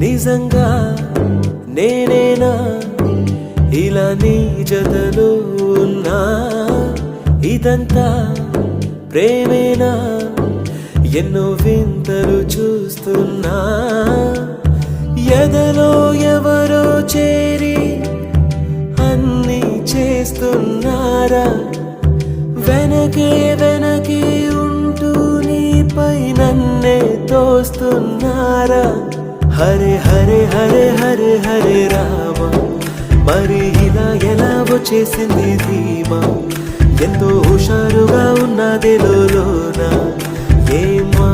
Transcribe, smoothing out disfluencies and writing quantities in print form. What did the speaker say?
నిజంగా నేనేనా ఇలా నీ జతలో ఉన్నా ఇదంతా ప్రేమేనా ఎన్నో వింతలు చూస్తున్నా ఎదలో ఎవరో చేరి అన్నీ చేస్తున్నారా వెనకే వెనకే ఉంటూ నీపై నన్నే తోస్తున్నారా హరే హరే హరే హరే హరే రామ మరి ఇలా ఎలా వచ్చేసింది ధీమా ఎంతో హుషారుగా ఉన్నది లోన ఏమా